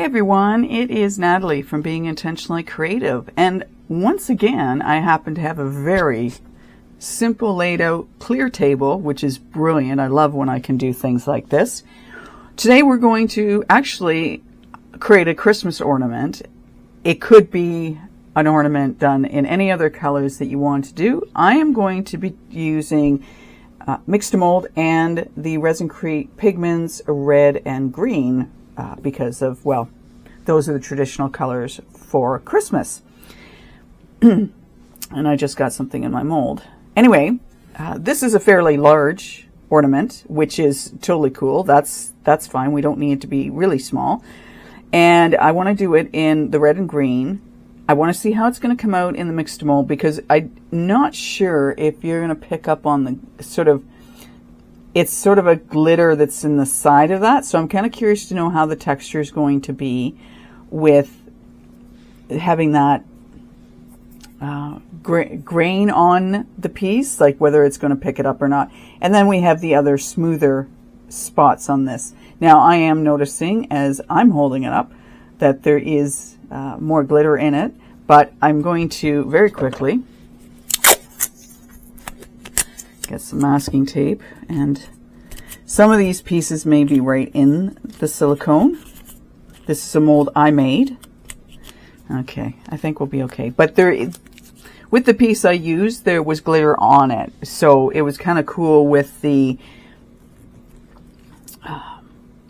everyone, it is Natalie from Being Intentionally Creative, and once again I happen to have a very simple laid out clear table, which is brilliant. I love when I can do things like this. Today we're going to actually create a Christmas ornament. It could be an ornament done in any other colors that you want to do. I am going to be using mix to mold and the resincrete pigments red and green because of, well, those are the traditional colors for Christmas. And I just got something in my mold. Anyway, this is a fairly large ornament, which is totally cool. That's fine. We don't need it to be really small. And I want to do it in the red and green. I want to see how it's going to come out in the mixed mold, because I'm not sure if you're going to pick up on the it's sort of a glitter that's in the side of that. So I'm kind of curious to know how the texture is going to be with having that grain on the piece, like whether it's going to pick it up or not. And then we have the other smoother spots on this. Now I am noticing as I'm holding it up that there is more glitter in it, but I'm going to very quickly get some masking tape, and some of these pieces may be right in the silicone. This is a mold I made. Okay, I think we'll be okay. But with the piece I used, there was glitter on it, so it was kind of cool with the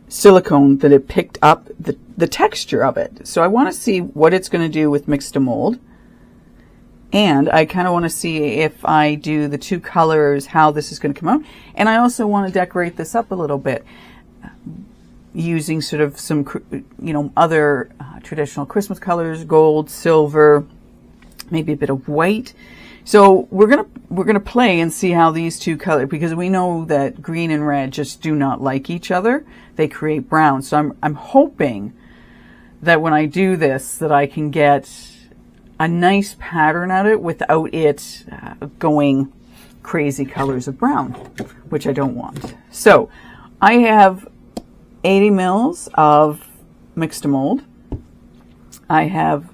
silicone that it picked up the texture of it. So I want to see what it's going to do with mix to mold. And I kind of want to see if I do the two colors, how this is going to come out. And I also want to decorate this up a little bit using sort of some, other traditional Christmas colors, gold, silver, maybe a bit of white. So we're gonna play and see how these two colors, because we know that green and red just do not like each other. They create brown. So I'm hoping that when I do this, that I can get a nice pattern out of it without it going crazy colors of brown, which I don't want. So I have 80 mils of mix to mold. I have,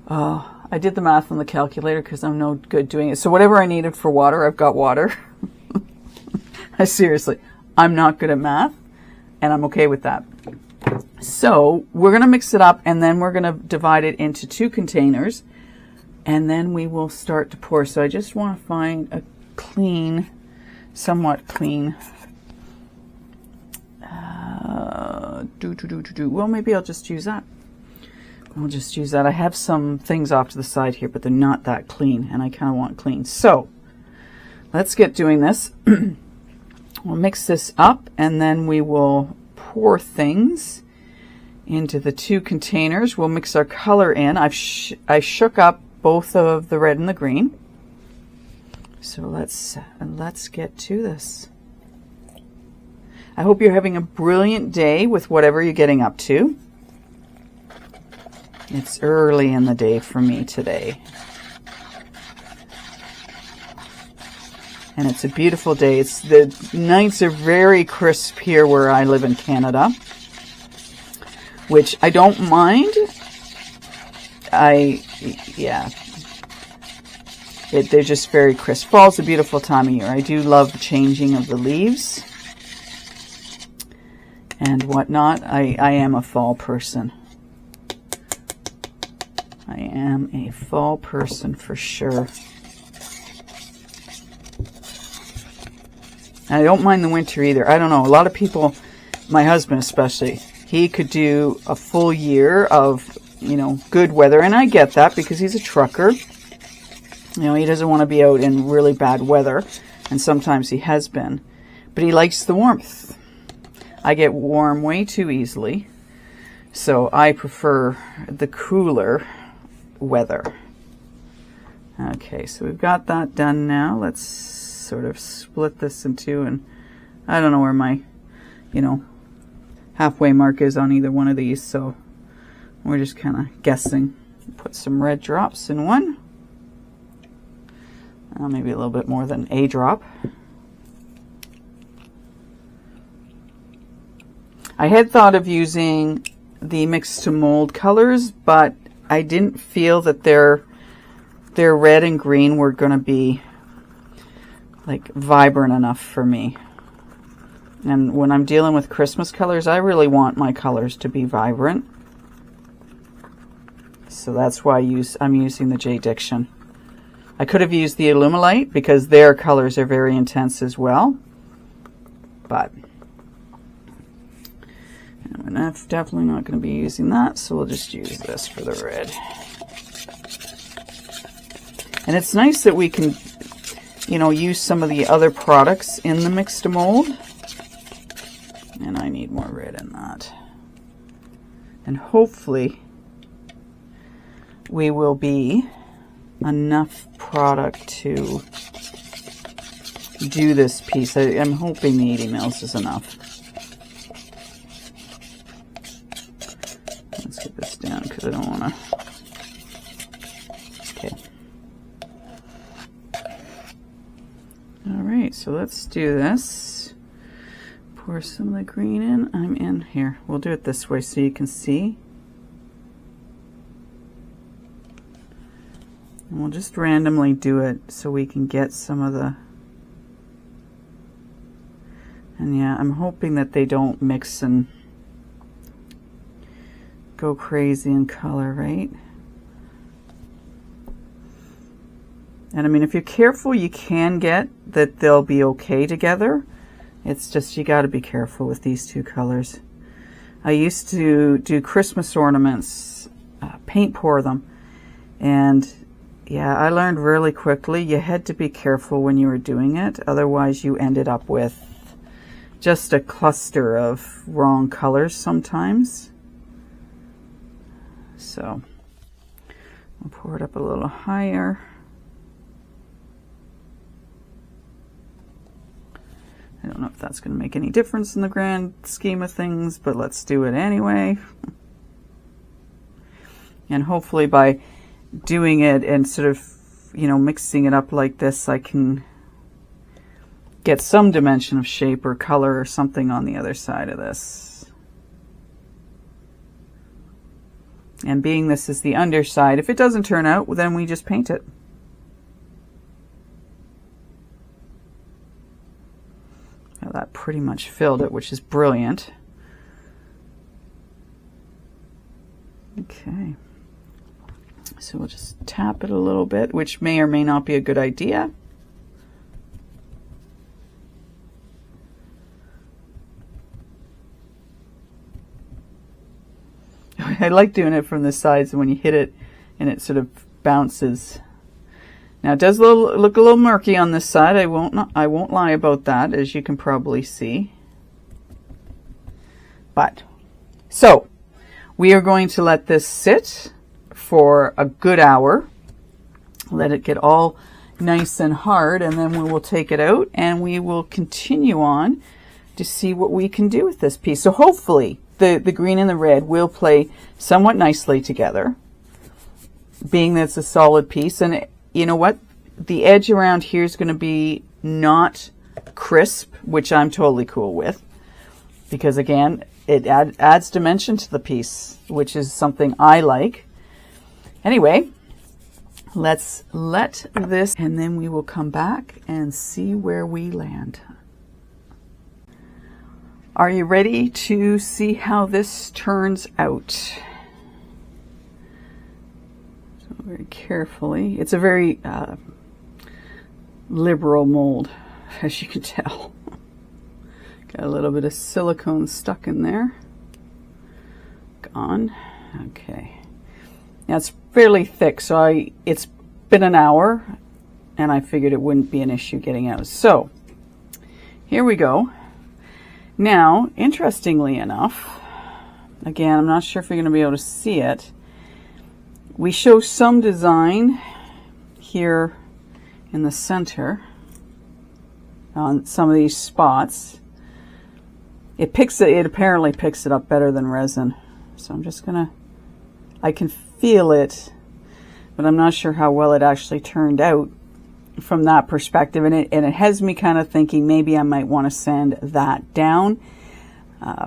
I did the math on the calculator because I'm no good doing it. So whatever I needed for water, I've got water. Seriously, I'm not good at math, and I'm okay with that. So we're going to mix it up, and then we're going to divide it into two containers, and then we will start to pour. So I just want to find a clean, somewhat clean, well, maybe I'll just use that. I'll just use that. I have some things off to the side here, but they're not that clean, and I kind of want clean. So let's get doing this. We'll mix this up, and then we will pour things into the two containers. We'll mix our color in. I shook up both of the red and the green. So let's get to this. I hope you're having a brilliant day with whatever you're getting up to. It's early in the day for me today. And it's a beautiful day. The nights are very crisp here where I live in Canada, which I don't mind. They're just very crisp. Fall's a beautiful time of year. I do love the changing of the leaves and whatnot. I am a fall person. I am a fall person for sure. I don't mind the winter either. I don't know. A lot of people, my husband especially, he could do a full year of, good weather. And I get that because he's a trucker. He doesn't want to be out in really bad weather. And sometimes he has been. But he likes the warmth. I get warm way too easily. So I prefer the cooler weather. Okay, so we've got that done now. Let's sort of split this in two, and I don't know where my, halfway mark is on either one of these, so we're just kind of guessing. Put some red drops in one. Maybe a little bit more than a drop. I had thought of using the mix to mold colors, but I didn't feel that their red and green were going to be like vibrant enough for me. And when I'm dealing with Christmas colors, I really want my colors to be vibrant. So that's why I'm using the Jdiction. I could have used the Illumilite because their colors are very intense as well. But I'm definitely not going to be using that, so we'll just use this for the red. And it's nice that we can, you know, use some of the other products in the mix to mold. And I need more red in that. And hopefully we will be enough product to do this piece. I'm hoping the 80 mils is enough. Let's get this down because I don't want to. Okay. All right, so let's do this. Pour some of the green in. I'm in here. We'll do it this way so you can see. And we'll just randomly do it so we can get some of the... And yeah, I'm hoping that they don't mix and go crazy in color, right? And I mean, if you're careful, you can get that they'll be okay together. It's just you got to be careful with these two colors. I used to do Christmas ornaments, paint pour them, and yeah, I learned really quickly you had to be careful when you were doing it, otherwise you ended up with just a cluster of wrong colors sometimes. So I'll pour it up a little higher. I don't know if that's going to make any difference in the grand scheme of things, but let's do it anyway. And hopefully by doing it and sort of, you know, mixing it up like this, I can get some dimension of shape or color or something on the other side of this. And being this is the underside, if it doesn't turn out, well, then we just paint it. Now that pretty much filled it, which is brilliant. Okay. So we'll just tap it a little bit, which may or may not be a good idea. I like doing it from the sides, and when you hit it and it sort of bounces. Now it does look a little murky on this side. I won't lie about that, as you can probably see. But so we are going to let this sit for a good hour. Let it get all nice and hard, and then we will take it out and we will continue on to see what we can do with this piece. So hopefully the green and the red will play somewhat nicely together, being that it's a solid piece. And you know what? The edge around here is going to be not crisp, which I'm totally cool with, because again, it adds dimension to the piece, which is something I like. Anyway, let's let this, and then we will come back and see where we land. Are you ready to see how this turns out? So very carefully. It's a very liberal mold, as you can tell. Got a little bit of silicone stuck in there. Gone. Okay. Now it's fairly thick, so it's been an hour, and I figured it wouldn't be an issue getting out. So here we go. Now, interestingly enough, again, I'm not sure if you're going to be able to see it. We show some design here in the center on some of these spots. It apparently picks it up better than resin. So I'm just gonna, I can feel it, but I'm not sure how well it actually turned out from that perspective. And it has me kind of thinking maybe I might want to sand that down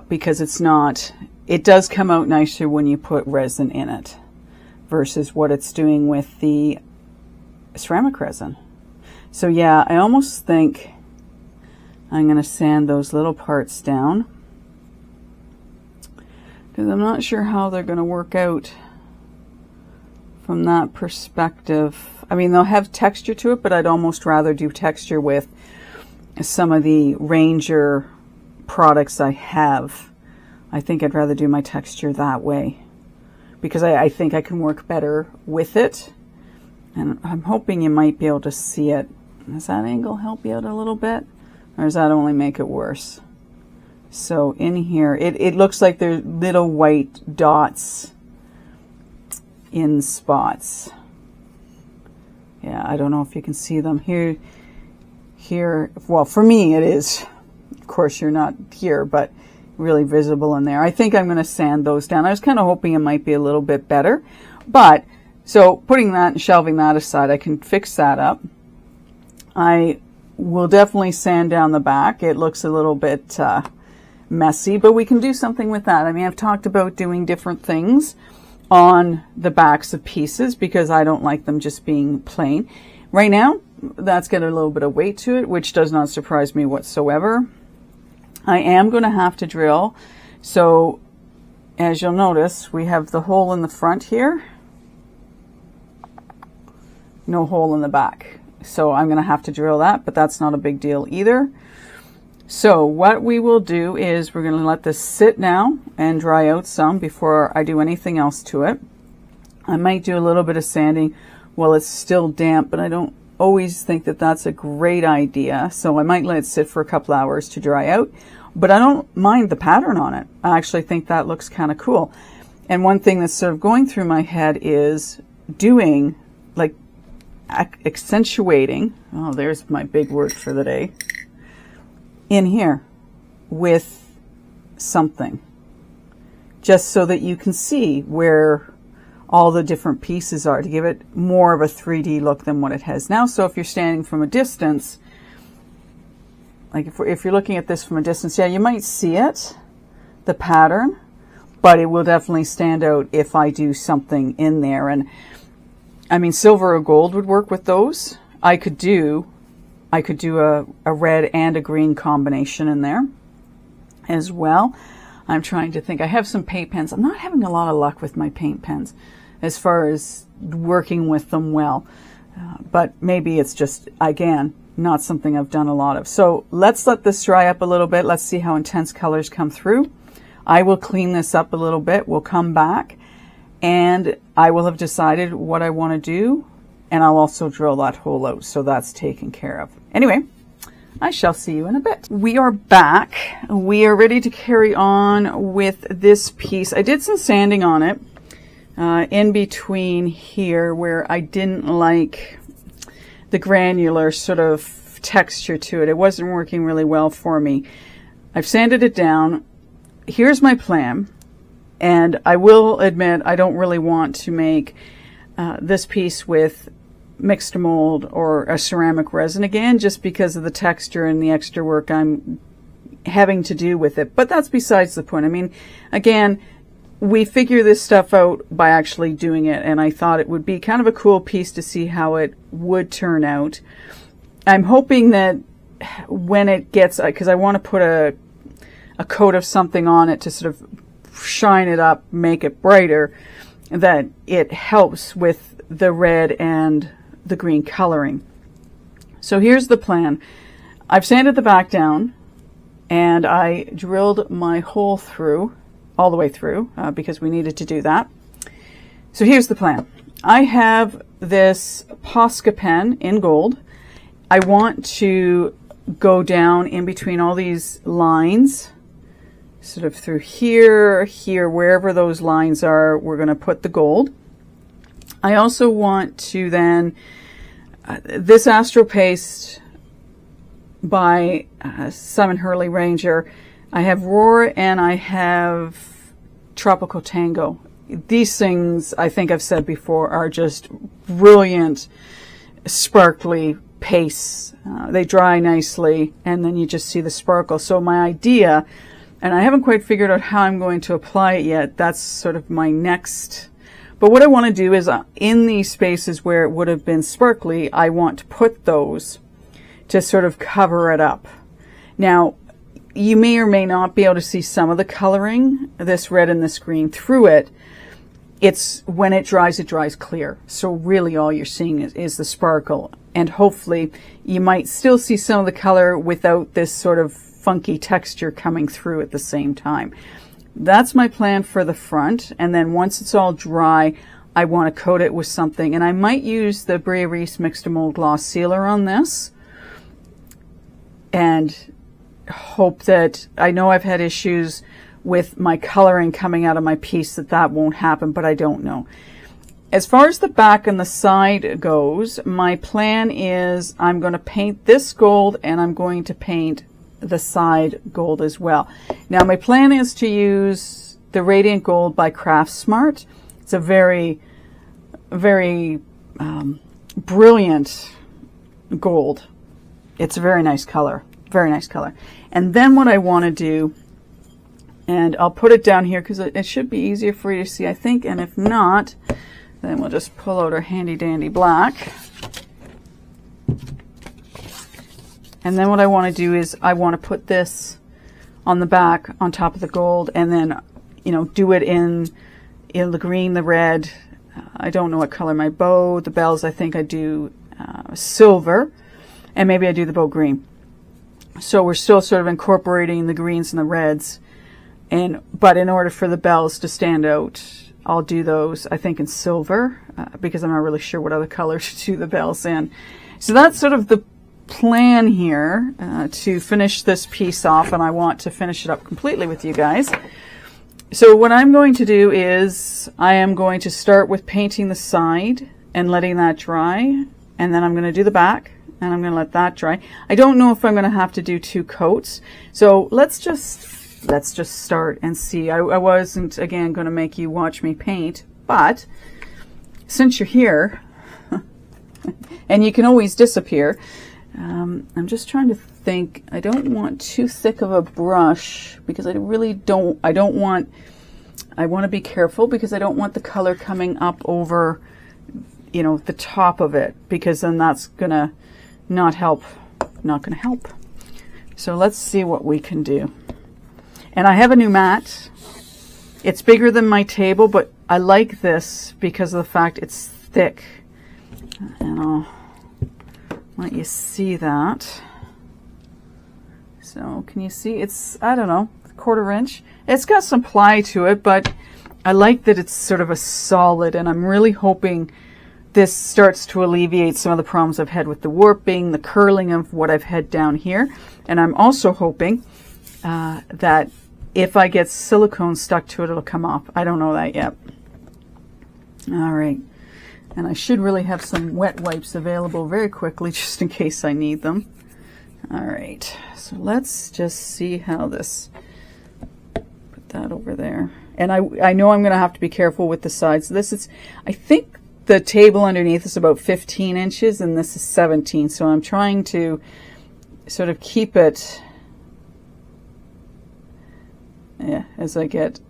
because it's not it does come out nicer when you put resin in it versus what it's doing with the ceramic resin. So yeah, I almost think I'm going to sand those little parts down because I'm not sure how they're going to work out from that perspective. I mean, they'll have texture to it, but I'd almost rather do texture with some of the Ranger products I have. I think I'd rather do my texture that way because I think I can work better with it. And I'm hoping you might be able to see it. Does that angle help you out a little bit? Or does that only make it worse? So in here, it looks like there's little white dots in spots. Yeah, I don't know if you can see them here. Well, for me it is. Of course, you're not here, but really visible in there. I think I'm going to sand those down. I was kind of hoping it might be a little bit better. But, so putting that and shelving that aside, I can fix that up. I will definitely sand down the back. It looks a little bit messy, but we can do something with that. I mean, I've talked about doing different things on the backs of pieces because I don't like them just being plain. Right now, that's got a little bit of weight to it, which does not surprise me whatsoever. I am going to have to drill. So as you'll notice, we have the hole in the front here, no hole in the back. So I'm going to have to drill that, but that's not a big deal either. So what we will do is we're going to let this sit now and dry out some before I do anything else to it. I might do a little bit of sanding while it's still damp, but I don't always think that that's a great idea. So I might let it sit for a couple hours to dry out, but I don't mind the pattern on it. I actually think that looks kind of cool. And one thing that's sort of going through my head is doing, like, accentuating, oh, there's my big word for the day, in here with something, just so that you can see where all the different pieces are, to give it more of a 3D look than what it has now. So if you're standing from a distance, like if you're looking at this from a distance, yeah, you might see it, the pattern, but it will definitely stand out if I do something in there. And I mean, silver or gold would work with those. I could do a red and a green combination in there as well. I'm trying to think. I have some paint pens. I'm not having a lot of luck with my paint pens as far as working with them well. But maybe it's just, again, not something I've done a lot of. So let's let this dry up a little bit. Let's see how intense colors come through. I will clean this up a little bit. We'll come back and I will have decided what I want to do. And I'll also drill that hole out. So that's taken care of. Anyway, I shall see you in a bit. We are back. We are ready to carry on with this piece. I did some sanding on it in between here where I didn't like the granular sort of texture to it. It wasn't working really well for me. I've sanded it down. Here's my plan. And I will admit I don't really want to make this piece with mixed mold or a ceramic resin again, just because of the texture and the extra work I'm having to do with it. But that's besides the point. I mean, again, we figure this stuff out by actually doing it, and I thought it would be kind of a cool piece to see how it would turn out. I'm hoping that when it gets, because I want to put a coat of something on it to sort of shine it up, make it brighter, that it helps with the red and the green coloring. So here's the plan. I've sanded the back down and I drilled my hole through, all the way through, because we needed to do that. So here's the plan. I have this Posca pen in gold. I want to go down in between all these lines, sort of through here, here, wherever those lines are, we're going to put the gold. I also want to then, this Astro paste by Simon Hurley Ranger, I have Roar and I have Tropical Tango. These things, I think I've said before, are just brilliant, sparkly pastes. They dry nicely and then you just see the sparkle. So my idea, And I haven't quite figured out how I'm going to apply it yet. That's sort of my next. But what I want to do is in these spaces where it would have been sparkly, I want to put those to sort of cover it up. Now, you may or may not be able to see some of the coloring, this red and this green, through it. It's when it dries clear. So really all you're seeing is the sparkle. And hopefully you might still see some of the color without this sort of funky texture coming through at the same time. That's my plan for the front. And then once it's all dry, I want to coat it with something. And I might use the Brea Reese Mix to Mold Gloss Sealer on this. And hope that, I know I've had issues with my coloring coming out of my piece, that won't happen, but I don't know. As far as the back and the side goes, my plan is I'm going to paint this gold and I'm going to paint the side gold as well. Now my plan is to use the Radiant Gold by Craftsmart. It's a very, very brilliant gold. It's a very nice color, very nice color. And then what I want to do, and I'll put it down here because it should be easier for you to see, I think, and if not, then we'll just pull out our handy dandy black. And then what I want to do is I want to put this on the back on top of the gold, and then, you know, do it in the green, the red. I don't know what color my bow, the bells, I think I do silver, and maybe I do the bow green. So we're still sort of incorporating the greens and the reds. But in order for the bells to stand out, I'll do those, I think, in silver, because I'm not really sure what other color to do the bells in. So that's sort of the plan here to finish this piece off, and I want to finish it up completely with you guys. So what I'm going to do is I am going to start with painting the side and letting that dry, and then I'm going to do the back, and I'm going to let that dry. I don't know if I'm going to have to do 2 coats, so let's just start and see. I wasn't, again, going to make you watch me paint, but since you're here, and you can always disappear, I'm just trying to think. I don't want too thick of a brush because I really don't, I want to be careful because I don't want the color coming up over, you know, the top of it, because then that's going to not help, not going to help. So let's see what we can do. And I have a new mat. It's bigger than my table, but I like this because of the fact it's thick. And I'll let you see that. So can you see? It's, I don't know, 1/4 inch. It's got some ply to it, but I like that it's sort of a solid, and I'm really hoping this starts to alleviate some of the problems I've had with the warping, the curling of what I've had down here. And I'm also hoping that if I get silicone stuck to it, it'll come off. I don't know that yet. All right. And I should really have some wet wipes available very quickly just in case I need them. All right. So let's just see how this, put that over there. And I know I'm going to have to be careful with the sides. This is, I think the table underneath is about 15 inches and this is 17. So I'm trying to sort of keep it, yeah, as I get,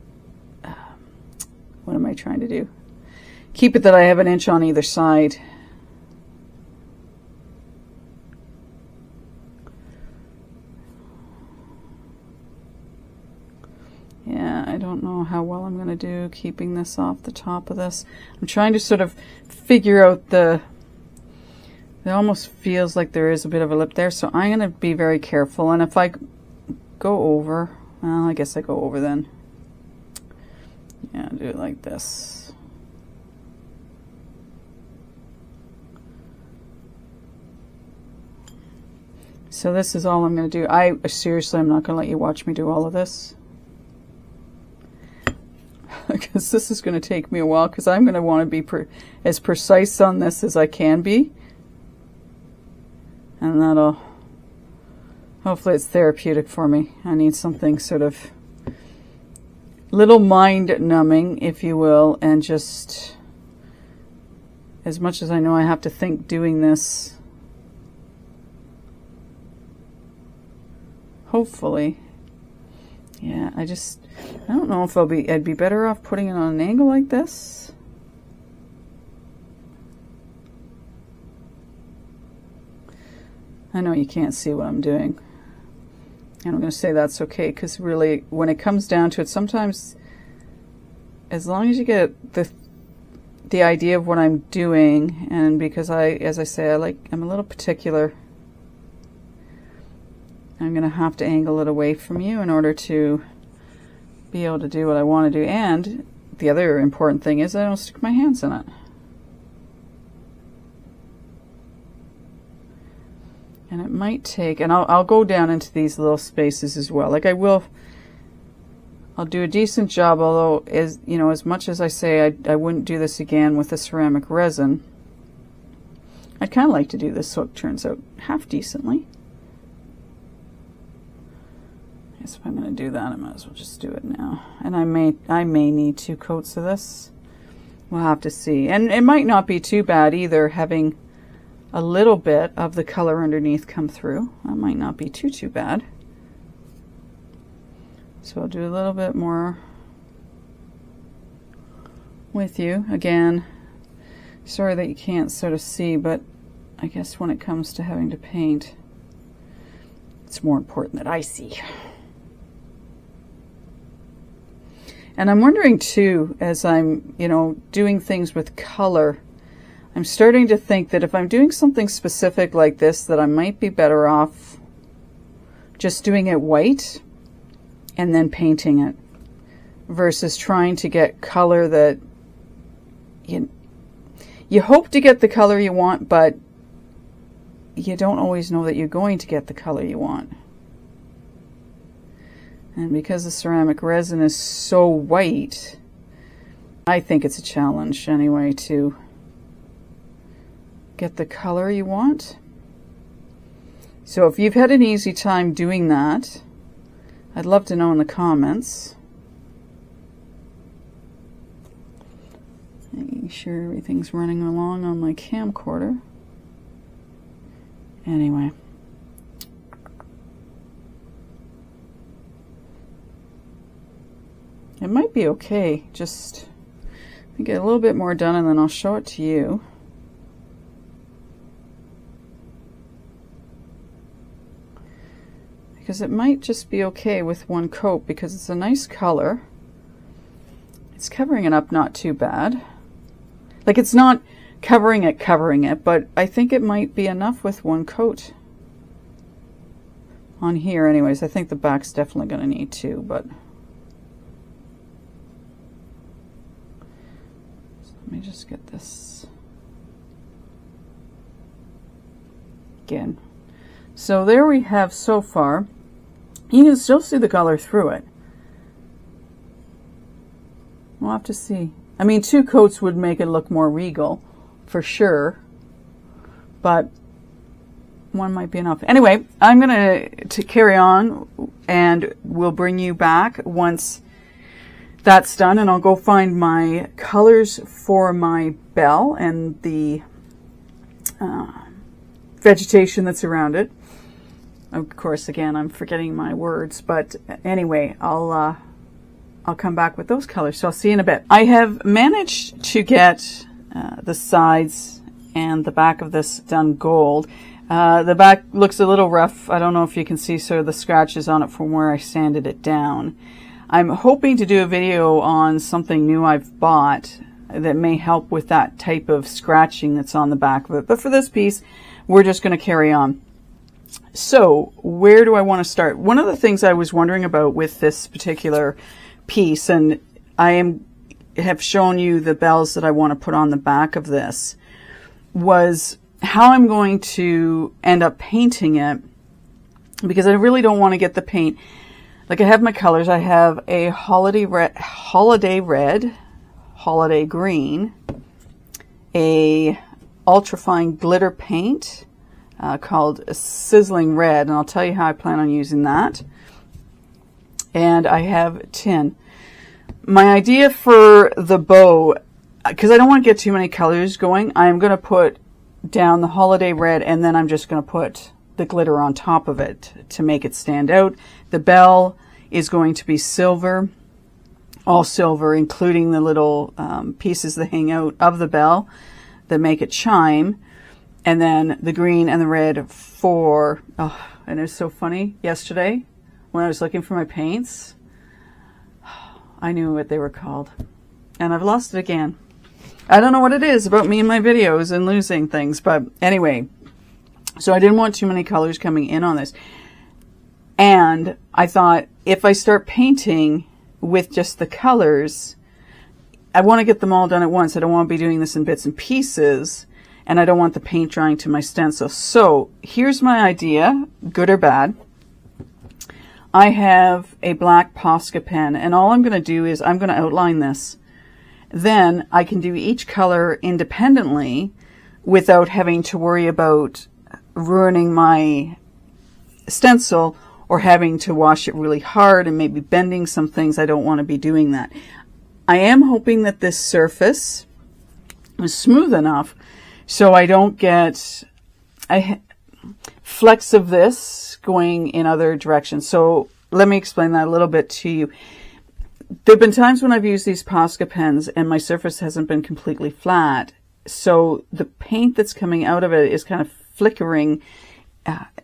what am I trying to do? Keep it that I have 1 inch on either side. Yeah, I don't know how well I'm going to do keeping this off the top of this. I'm trying to sort of figure out it almost feels like there is a bit of a lip there, so I'm going to be very careful. And if I go over, well, I guess I go over then. Yeah, do it like this. So this is all I'm going to do. Seriously, I'm not going to let you watch me do all of this. Because this is going to take me a while, because I'm going to want to be as precise on this as I can be. And that'll, hopefully it's therapeutic for me. I need something sort of little mind numbing, if you will, and just, as much as I know I have to think doing this, hopefully Yeah, I don't know if I'd be better off putting it on an angle like this. I know you can't see what I'm doing. And I'm going to say that's okay, because really, when it comes down to it, sometimes, as long as you get the idea of what I'm doing, and because as I say, I'm a little particular, I'm going to have to angle it away from you in order to be able to do what I want to do. And the other important thing is I don't stick my hands in it. And it might take, and I'll go down into these little spaces as well. Like I'll do a decent job, although as much as I say I wouldn't do this again with the ceramic resin, I'd kind of like to do this so it turns out half decently. I guess if I'm going to do that, I might as well just do it now. And I may need 2 coats of this. We'll have to see. And it might not be too bad either, having a little bit of the color underneath come through. That might not be too bad. So I'll do a little bit more with you. Again, sorry that you can't sort of see, but I guess when it comes to having to paint, it's more important that I see. And I'm wondering too, as I'm, doing things with color, I'm starting to think that if I'm doing something specific like this, that I might be better off just doing it white and then painting it, versus trying to get color that you hope to get the color you want, but you don't always know that you're going to get the color you want. And because the ceramic resin is so white, I think it's a challenge anyway to get the color you want. So if you've had an easy time doing that, I'd love to know in the comments. Making sure everything's running along on my camcorder. Anyway. It might be okay, just get a little bit more done and then I'll show it to you. Because it might just be okay with 1 coat, because it's a nice color. It's covering it up not too bad. Like, it's not covering it, but I think it might be enough with 1 coat. On here anyways, I think the back's definitely going to need 2, but let me just get this again. So there we have so far. You can still see the color through it. We'll have to see. I mean, 2 coats would make it look more regal, for sure, but 1 might be enough. Anyway, I'm going to carry on, and we'll bring you back once that's done, and I'll go find my colors for my bell and the vegetation that's around it. Of course, again, I'm forgetting my words, but anyway, I'll come back with those colors. So I'll see you in a bit. I have managed to get the sides and the back of this done gold. The back looks a little rough. I don't know if you can see sort of the scratches on it from where I sanded it down. I'm hoping to do a video on something new I've bought that may help with that type of scratching that's on the back of it. But for this piece, we're just going to carry on. So where do I want to start? One of the things I was wondering about with this particular piece, and I have shown you the bells that I want to put on the back of this, was how I'm going to end up painting it, because I really don't want to get the paint. Like, I have my colors. I have a holiday red, holiday green, a ultrafine glitter paint called a Sizzling Red, and I'll tell you how I plan on using that. And I have tin. My idea for the bow, because I don't want to get too many colors going, I'm going to put down the holiday red, and then I'm just going to put the glitter on top of it to make it stand out. The bell is going to be silver, all silver, including the little pieces that hang out of the bell that make it chime. And then the green and the red for, oh, and it's so funny, yesterday when I was looking for my paints, I knew what they were called. And I've lost it again. I don't know what it is about me and my videos and losing things, but anyway. So I didn't want too many colors coming in on this. And I thought, if I start painting with just the colors, I want to get them all done at once. I don't want to be doing this in bits and pieces, and I don't want the paint drying to my stencil. So here's my idea, good or bad. I have a black Posca pen, and all I'm going to do is I'm going to outline this. Then I can do each color independently without having to worry about ruining my stencil or having to wash it really hard and maybe bending some things. I don't want to be doing that. I am hoping that this surface is smooth enough so I don't get flecks of this going in other directions. So let me explain that a little bit to you. There have been times when I've used these Posca pens and my surface hasn't been completely flat. So the paint that's coming out of it is kind of flickering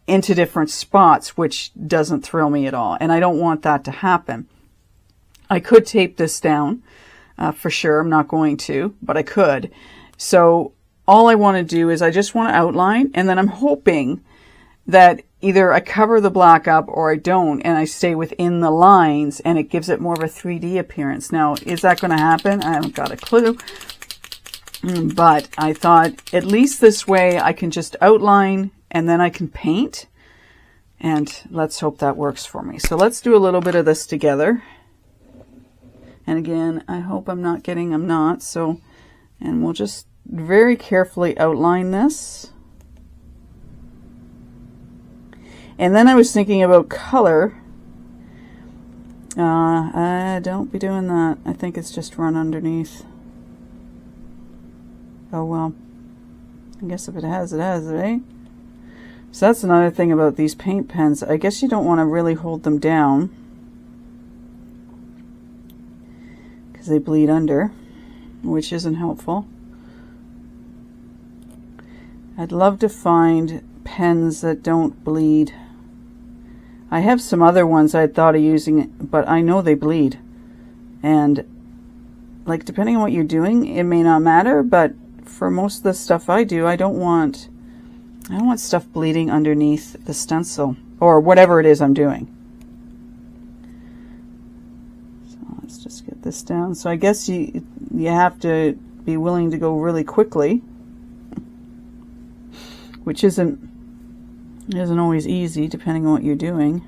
into different spots, which doesn't thrill me at all. And I don't want that to happen. I could tape this down for sure. I'm not going to, but I could. So all I want to do is I just want to outline, and then I'm hoping that either I cover the black up or I don't, and I stay within the lines, and it gives it more of a 3D appearance. Now, is that going to happen? I haven't got a clue. But I thought at least this way I can just outline and then I can paint, and let's hope that works for me. So let's do a little bit of this together. And again, I hope I'm not. So, and we'll just very carefully outline this. And then I was thinking about color. Don't be doing that. I think it's just run underneath. Oh well. I guess if it has, it has, right? So that's another thing about these paint pens. I guess you don't want to really hold them down because they bleed under, which isn't helpful. I'd love to find pens that don't bleed. I have some other ones I'd thought of using, but I know they bleed. And like, depending on what you're doing, it may not matter, but for most of the stuff I do, I don't want stuff bleeding underneath the stencil or whatever it is I'm doing. So let's just get this down. So I guess you have to be willing to go really quickly, which isn't always easy depending on what you're doing.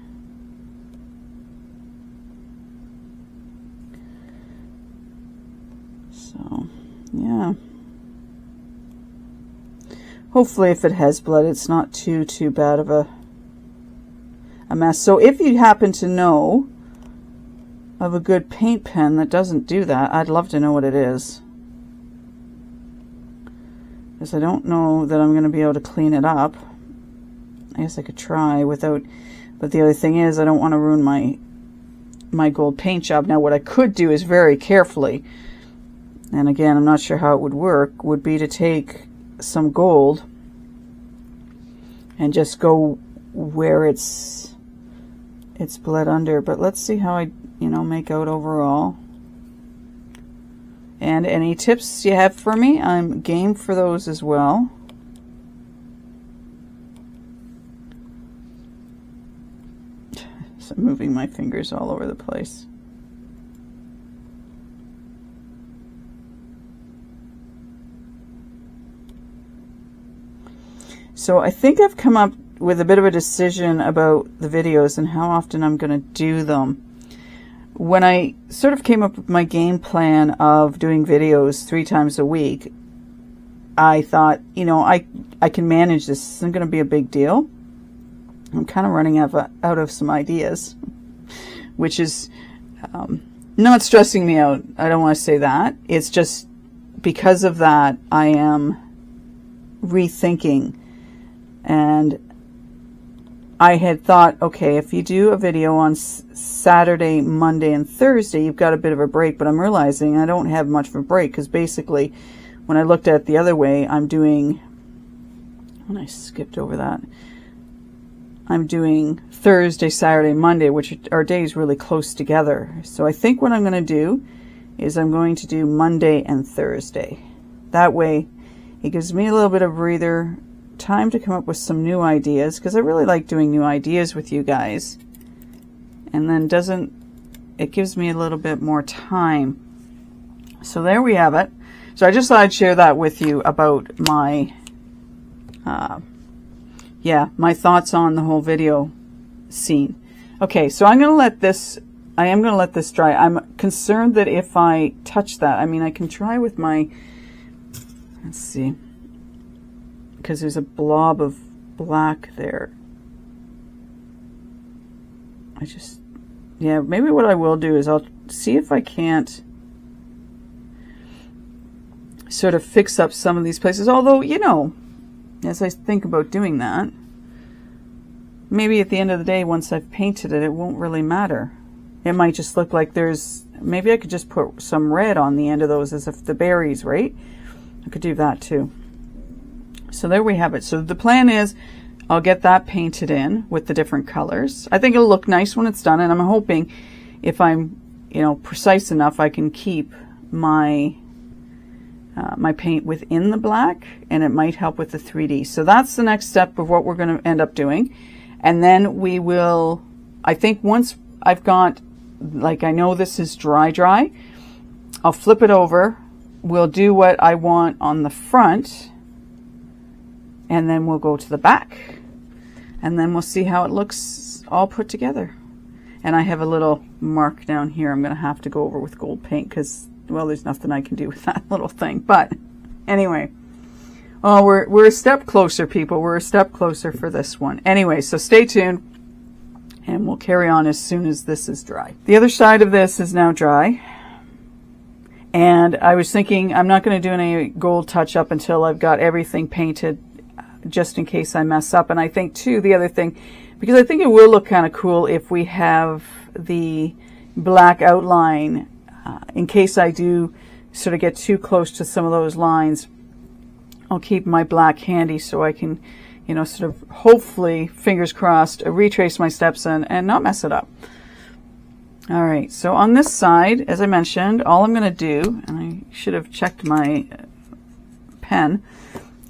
So, yeah. Hopefully if it has blood, it's not too bad of a mess. So if you happen to know of a good paint pen that doesn't do that, I'd love to know what it is. Because I don't know that I'm going to be able to clean it up. I guess I could try without, but the other thing is I don't want to ruin my gold paint job. Now what I could do is very carefully, and again I'm not sure how it would work, would be to take some gold and just go where it's bled under. But let's see how I make out overall. And any tips you have for me, I'm game for those as well. So I'm moving my fingers all over the place. So I think I've come up with a bit of a decision about the videos and how often I'm going to do them. When I sort of came up with my game plan of doing videos 3 times a week, I thought, I can manage this. This isn't going to be a big deal. I'm kind of running out of some ideas, which is not stressing me out. I don't want to say that. It's just because of that, I am rethinking. And I had thought, okay, if you do a video on Saturday, Monday, and Thursday, you've got a bit of a break, but I'm realizing I don't have much of a break because basically when I looked at it the other way, I'm doing, and I skipped over that, I'm doing Thursday, Saturday, Monday, which are days really close together. So I think what I'm going to do is I'm going to do Monday and Thursday. That way it gives me a little bit of breather, time to come up with some new ideas, because I really like doing new ideas with you guys. And then it gives me a little bit more time. So there we have it. So I just thought I'd share that with you about my my thoughts on the whole video scene. Okay, so I am going to let this dry. I'm concerned that if I touch that, I mean, I can try with my, let's see, because there's a blob of black there. Maybe what I will do is I'll see if I can't sort of fix up some of these places. Although, you know, as I think about doing that, maybe at the end of the day, once I've painted it, it won't really matter. It might just look like maybe I could just put some red on the end of those as if the berries, right? I could do that too. So there we have it. So the plan is I'll get that painted in with the different colors. I think it'll look nice when it's done, and I'm hoping if I'm, you know, precise enough, I can keep my my paint within the black, and it might help with the 3D. So that's the next step of what we're going to end up doing. And then we will, I think once I've got, like, I know this is dry, I'll flip it over. We'll do what I want on the front, and then we'll go to the back, and then we'll see how it looks all put together. And I have a little mark down here I'm going to have to go over with gold paint because, well, there's nothing I can do with that little thing. But anyway, oh, we're a step closer, people. We're a step closer for this one. Anyway, so stay tuned, and we'll carry on as soon as this is dry. The other side of this is now dry. And I was thinking I'm not going to do any gold touch up until I've got everything painted, just in case I mess up. And I think too, the other thing, because I think it will look kind of cool if we have the black outline, in case I do sort of get too close to some of those lines, I'll keep my black handy so I can, you know, sort of hopefully, fingers crossed, retrace my steps and not mess it up. All right, so on this side, as I mentioned, all I'm going to do, and I should have checked my pen,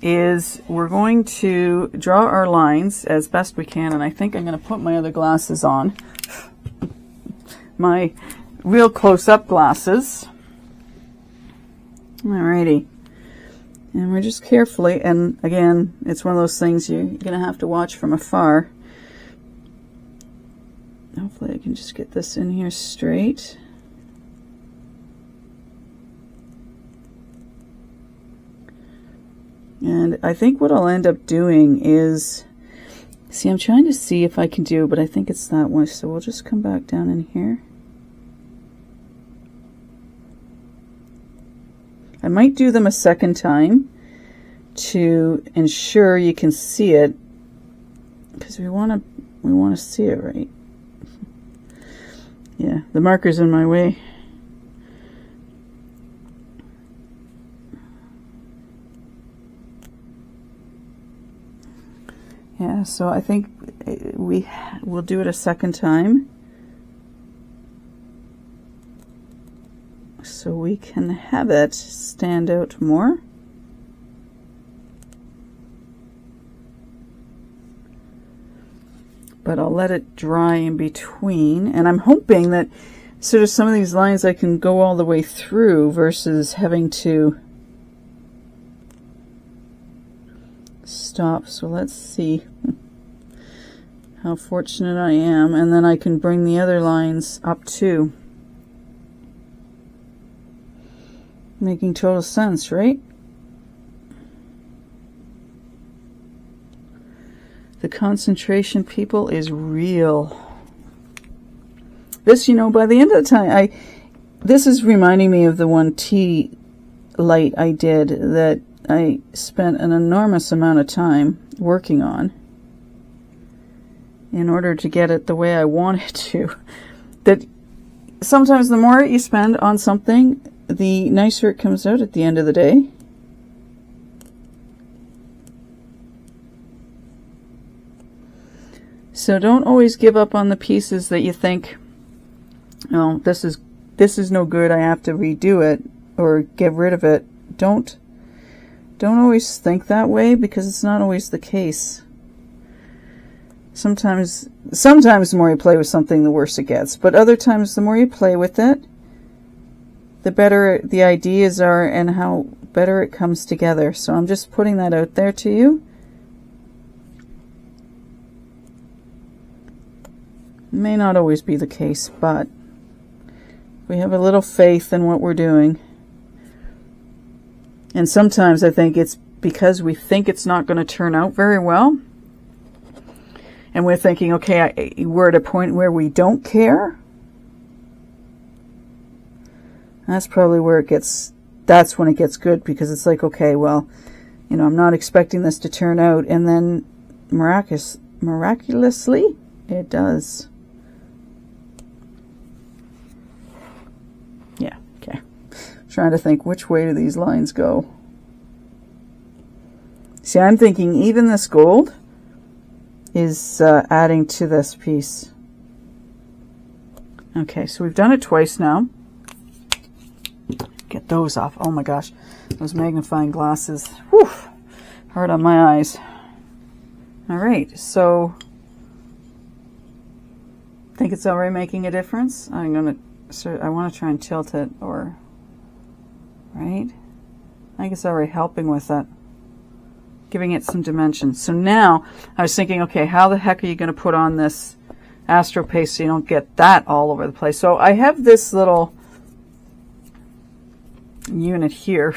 is we're going to draw our lines as best we can, and I think I'm going to put my other glasses on, my real close-up glasses. Alrighty, and we're just carefully, and again, it's one of those things you're going to have to watch from afar. Hopefully I can just get this in here straight. And I think what I'll end up doing is, see, I'm trying to see if I can do, but I think it's that way, so we'll just come back down in here. I might do them a second time to ensure you can see it, because we want to see it right. Yeah, the marker's in my way. Yeah, so I think we'll do it a second time so we can have it stand out more. But I'll let it dry in between, and I'm hoping that sort of some of these lines I can go all the way through versus having to stop. So let's see how fortunate I am, and then I can bring the other lines up too. Making total sense, right? The concentration, people, is real. This, you know, by the end of the time, this is reminding me of the one tea light I did that I spent an enormous amount of time working on. in order to get it the way I want it to. That sometimes the more you spend on something, the nicer it comes out at the end of the day. So don't always give up on the pieces that you think, oh, this is no good, I have to redo it or get rid of it. Don't always think that way, because it's not always the case. Sometimes the more you play with something, the worse it gets. But other times, the more you play with it, the better the ideas are and how better it comes together. So I'm just putting that out there to you. It may not always be the case, but we have a little faith in what we're doing. And sometimes I think it's because we think it's not going to turn out very well. And we're thinking, okay, we're at a point where we don't care. That's probably where that's when it gets good, because it's like, okay, well, you know, I'm not expecting this to turn out. And then miraculously, it does. Yeah, okay. Trying to think, which way do these lines go? See, I'm thinking even this gold is adding to this piece. Okay, so we've done it twice now. Get those off. Oh my gosh, those magnifying glasses. Whew, hard on my eyes. All right, so think it's already making a difference. I want to try and tilt it, or right. I think it's already helping with it, giving it some dimension. So now I was thinking, okay, how the heck are you going to put on this Astro paste so you don't get that all over the place? So I have this little unit here,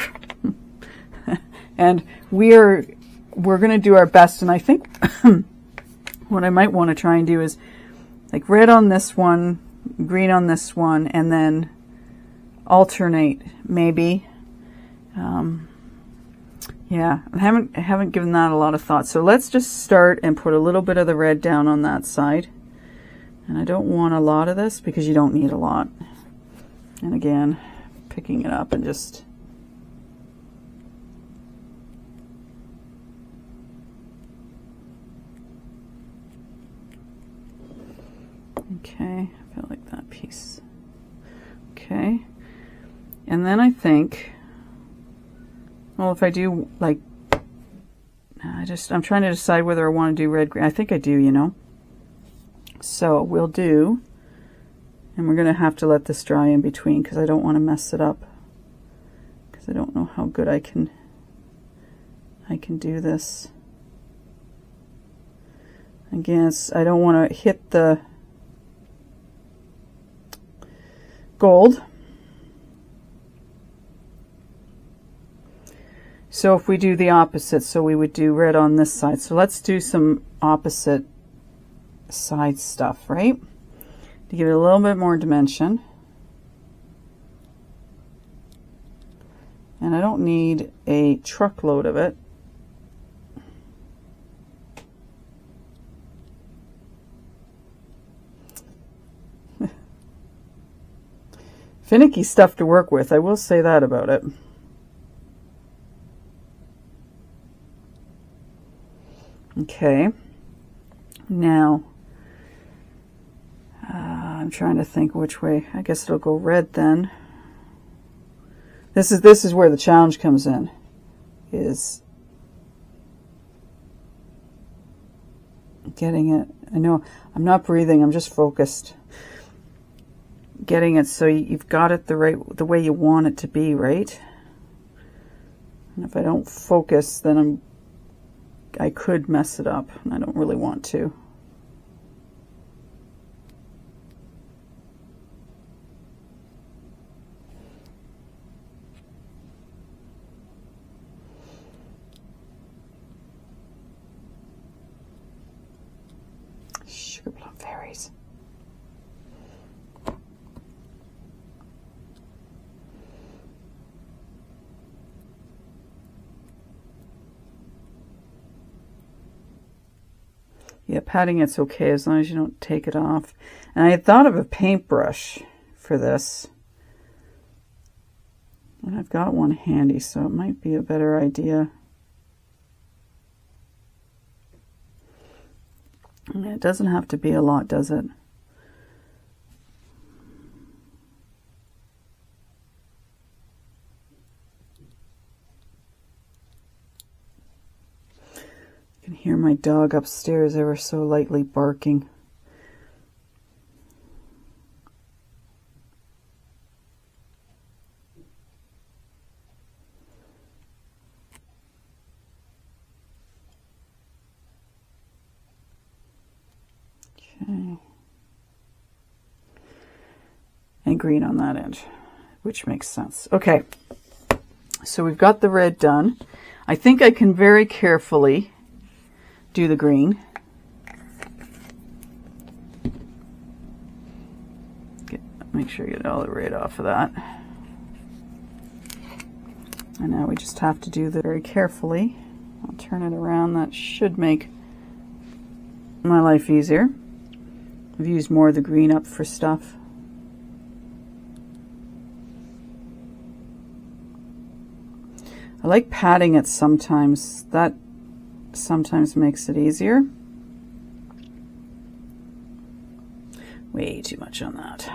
and we're going to do our best. And I think what I might want to try and do is like red on this one, green on this one, and then alternate maybe. Yeah, I haven't given that a lot of thought. So let's just start and put a little bit of the red down on that side. And I don't want a lot of this because you don't need a lot. And again, picking it up and just okay, I feel like that piece. Okay. And then I think, well, if I do, like, I'm trying to decide whether I want to do red, green. I think I do, you know. So we'll do, and we're going to have to let this dry in between because I don't want to mess it up, because I don't know how good I can do this. Again, I don't want to hit the gold. So if we do the opposite, so we would do red on this side. So let's do some opposite side stuff, right? To give it a little bit more dimension. And I don't need a truckload of it. Finicky stuff to work with, I will say that about it. Okay, now I'm trying to think which way. I guess it'll go red then. This is where the challenge comes in, is getting it. I know I'm not breathing, I'm just focused. Getting it so you've got it the way you want it to be, right? And if I don't focus, then I could mess it up, and I don't really want to. Sugar plum fairies. Yeah, patting it's okay as long as you don't take it off. And I had thought of a paintbrush for this. And I've got one handy, so it might be a better idea. And it doesn't have to be a lot, does it? I can hear my dog upstairs ever so lightly barking. Okay. And green on that end, which makes sense. Okay, so we've got the red done. I think I can very carefully do the green. Make sure you get all the red off of that. And now we just have to do that very carefully. I'll turn it around. That should make my life easier. I've used more of the green up for stuff. I like patting it sometimes. That sometimes makes it easier. Way too much on that.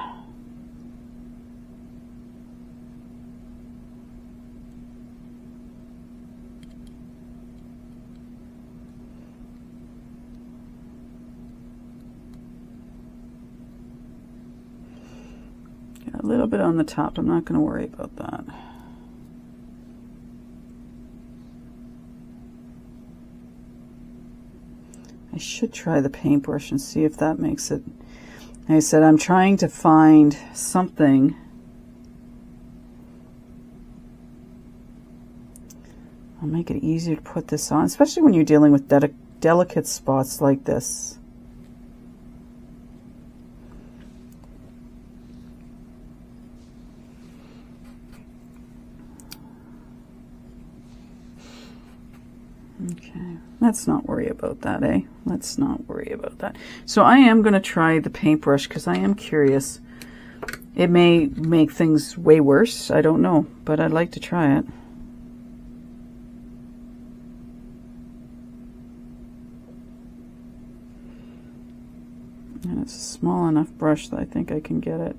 Got a little bit on the top. I'm not going to worry about that. I should try the paintbrush and see if that makes it. Like I said, I'm trying to find something I'll make it easier to put this on, especially when you're dealing with delicate spots like this. Okay, let's not worry about that, eh? Let's not worry about that. So I am going to try the paintbrush because I am curious. It may make things way worse. I don't know, but I'd like to try it. And it's a small enough brush that I think I can get it.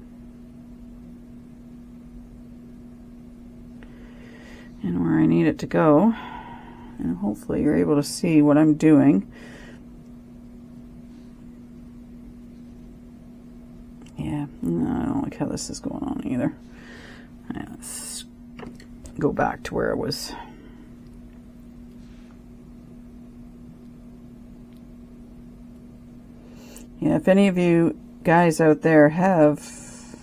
And where I need it to go. And hopefully you're able to see what I'm doing. Yeah, no, I don't like how this is going on either. Let's go back to where it was. Yeah, if any of you guys out there have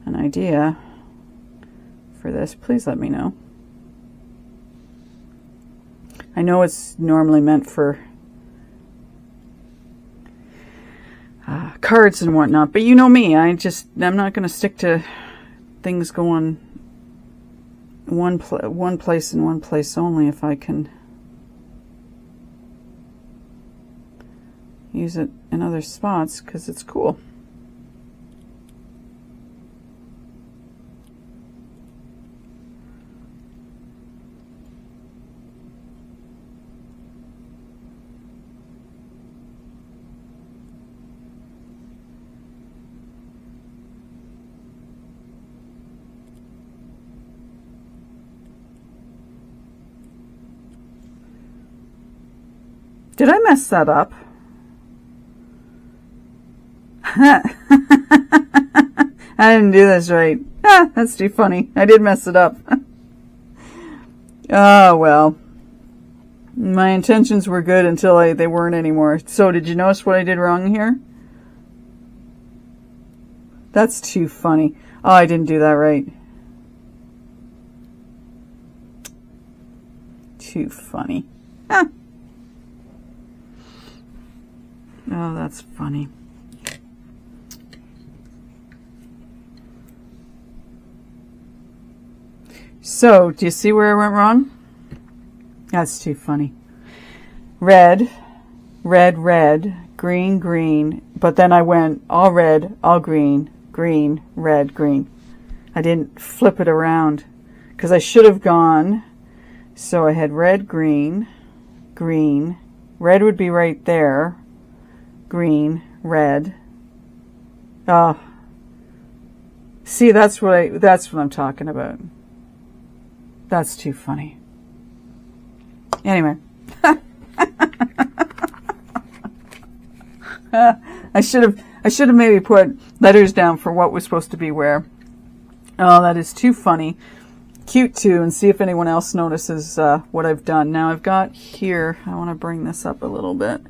an idea for this, please let me know. I know it's normally meant for cards and whatnot, but you know me, I'm not going to stick to things going one place and one place only if I can use it in other spots because it's cool. Did I mess that up? I didn't do this right. That's too funny. I did mess it up. Oh, well. My intentions were good until they weren't anymore. So did you notice what I did wrong here? That's too funny. Oh, I didn't do that right. Too funny. Oh, that's funny. So, do you see where I went wrong? That's too funny. Red, red, red, green, green, but then I went all red, all green, green, red, green. I didn't flip it around because I should have gone. So I had red, green, green, red would be right there, green, red. See, that's what I'm talking about. That's too funny. Anyway. I should have maybe put letters down for what was supposed to be where. Oh, that is too funny. Cute too, and see if anyone else notices what I've done. Now I've got here, I want to bring this up a little bit.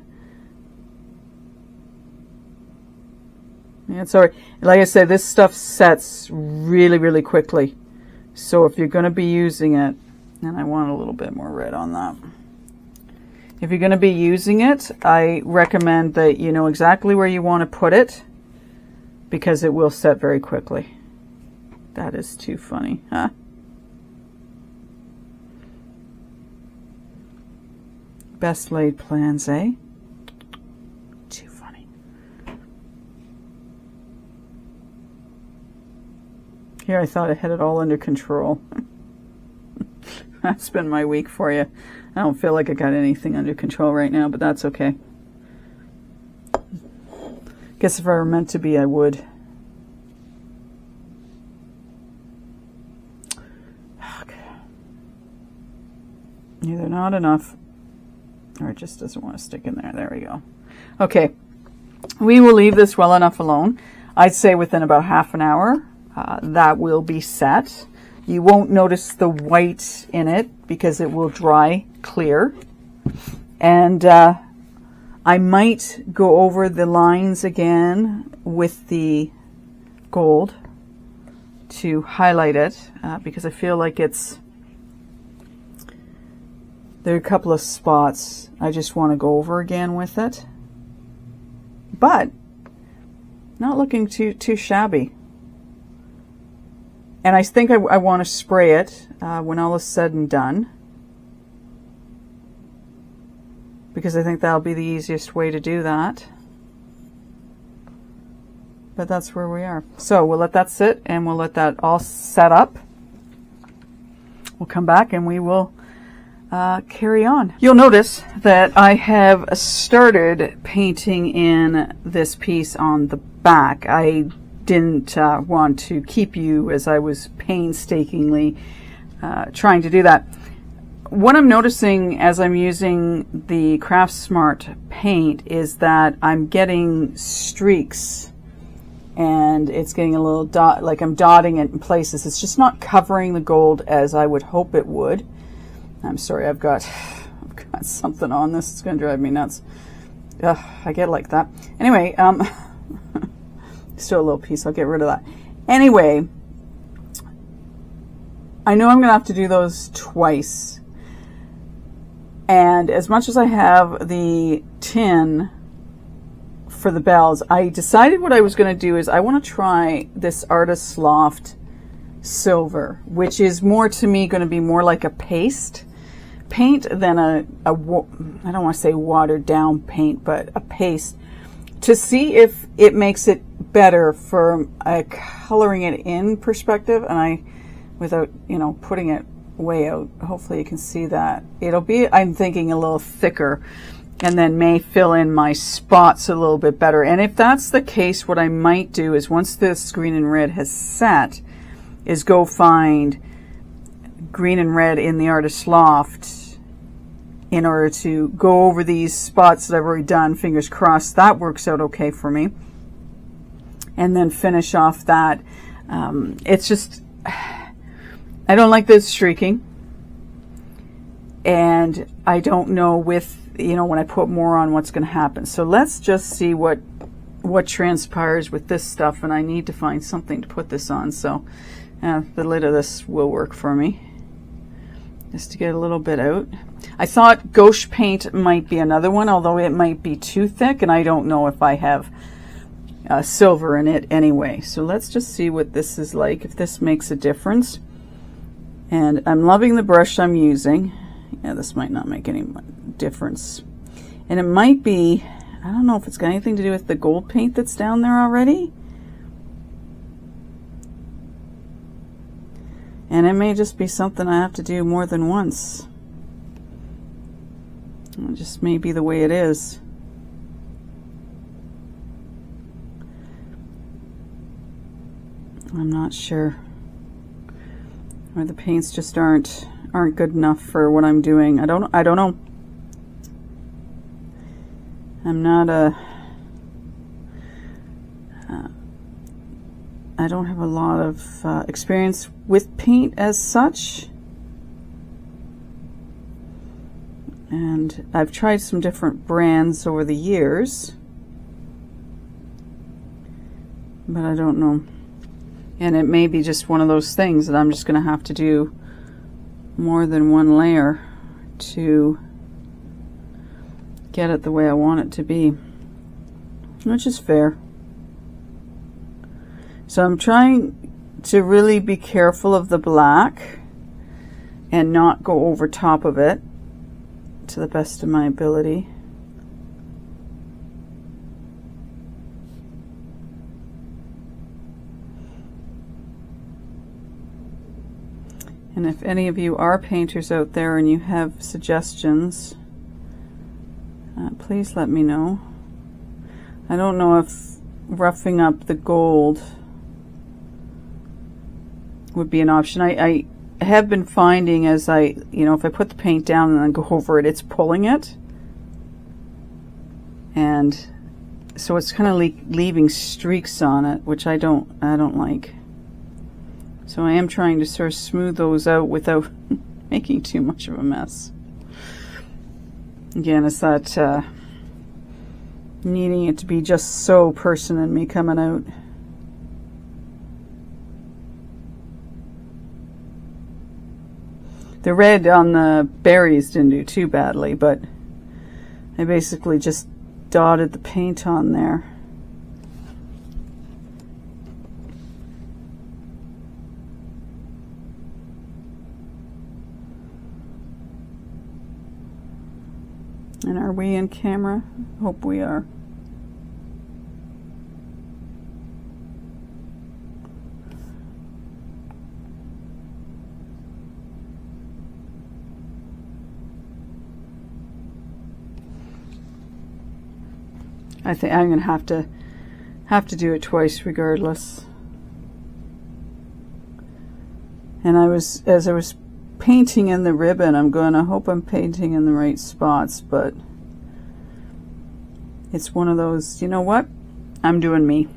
Yeah, sorry. Like I said, this stuff sets really, really quickly. So if you're going to be using it, and I want a little bit more red on that. If you're going to be using it, I recommend that you know exactly where you want to put it because it will set very quickly. That is too funny, huh? Best laid plans, eh? Too funny. Here, I thought I had it all under control. That's been my week for you. I don't feel like I got anything under control right now, but that's okay. Guess if I were meant to be, I would. Okay. Either not enough, or it just doesn't want to stick in there. There we go. Okay. We will leave this well enough alone. I'd say within about half an hour, that will be set. You won't notice the white in it because it will dry clear. And I might go over the lines again with the gold to highlight it because I feel like there are a couple of spots I just want to go over again with it. But not looking too shabby. And I think I want to spray it when all is said and done, because I think that'll be the easiest way to do that. But that's where we are. So we'll let that sit and we'll let that all set up. We'll come back and we will carry on. You'll notice that I have started painting in this piece on the back. I didn't want to keep you as I was painstakingly trying to do that. What I'm noticing as I'm using the Craftsmart paint is that I'm getting streaks and it's getting a little dot, like I'm dotting it in places. It's just not covering the gold as I would hope it would. I'm sorry, I've got something on this. It's going to drive me nuts. I get like that. Anyway, still a little piece. I'll get rid of that. Anyway, I know I'm going to have to do those twice. And as much as I have the tin for the bells, I decided what I was going to do is I want to try this Artist's Loft silver, which is more to me going to be more like a paste paint than I don't want to say watered down paint, but a paste, to see if it makes it better from a coloring it in perspective. And without putting it way out, hopefully you can see that it'll be, I'm thinking, a little thicker, and then may fill in my spots a little bit better. And if that's the case, what I might do is, once this green and red has set, is go find green and red in the Artist's Loft in order to go over these spots that I've already done. Fingers crossed that works out okay for me. And then finish off that. It's just, I don't like this streaking. And I don't know with, when I put more on, what's going to happen. So let's just see what transpires with this stuff. And I need to find something to put this on. So the lid of this will work for me, just to get a little bit out. I thought gouache paint might be another one, although it might be too thick, and I don't know if I have silver in it anyway. So let's just see what this is like, if this makes a difference. And I'm loving the brush I'm using. Yeah, this might not make any difference. And it might be, I don't know if it's got anything to do with the gold paint that's down there already. And it may just be something I have to do more than once. It just may be the way it is. I'm not sure. Or the paints just aren't good enough for what I'm doing. I don't know. I'm not I don't have a lot of experience with paint as such. And I've tried some different brands over the years, but I don't know. And it may be just one of those things that I'm just going to have to do more than one layer to get it the way I want it to be, which is fair. So I'm trying to really be careful of the black and not go over top of it to the best of my ability. And if any of you are painters out there and you have suggestions, please let me know. I don't know if roughing up the gold would be an option. I have been finding as if I put the paint down and then go over it, it's pulling it. And so it's kind of leaving streaks on it, which I don't like. So I am trying to sort of smooth those out without making too much of a mess. Again, it's that needing it to be just so person and me coming out. The red on the berries didn't do too badly, but I basically just dotted the paint on there. And are we in camera? Hope we are. I think I'm gonna have to do it twice regardless. And as I was painting in the ribbon, I'm going to hope I'm painting in the right spots, but it's one of those, you know what? I'm doing me.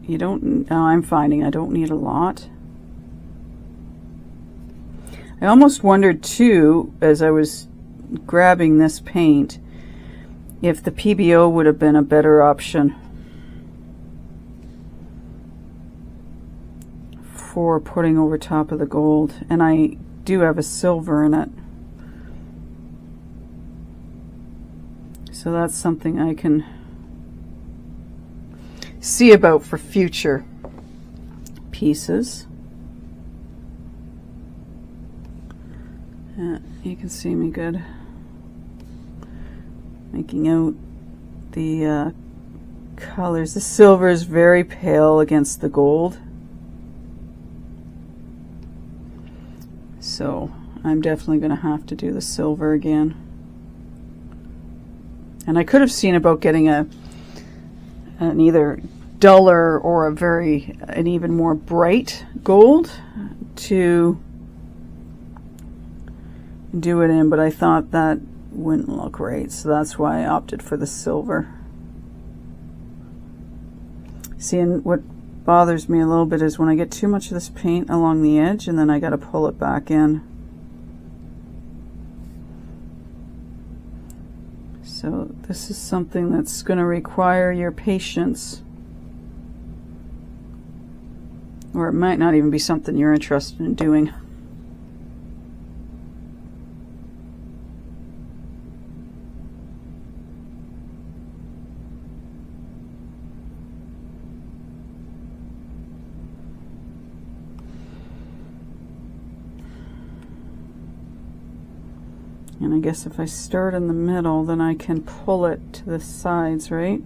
And I'm finding I don't need a lot. I almost wondered too, as I was grabbing this paint, if the PBO would have been a better option for putting over top of the gold. And I do have a silver in it. So that's something I can see about for future pieces. You can see me good. Making out the colors. The silver is very pale against the gold. So I'm definitely going to have to do the silver again. And I could have seen about getting an either duller or an even more bright gold to do it in, but I thought that wouldn't look right, so that's why I opted for the silver. See, and what bothers me a little bit is when I get too much of this paint along the edge and then I got to pull it back in. So this is something that's going to require your patience. Or it might not even be something you're interested in doing. And I guess if I start in the middle, then I can pull it to the sides, right?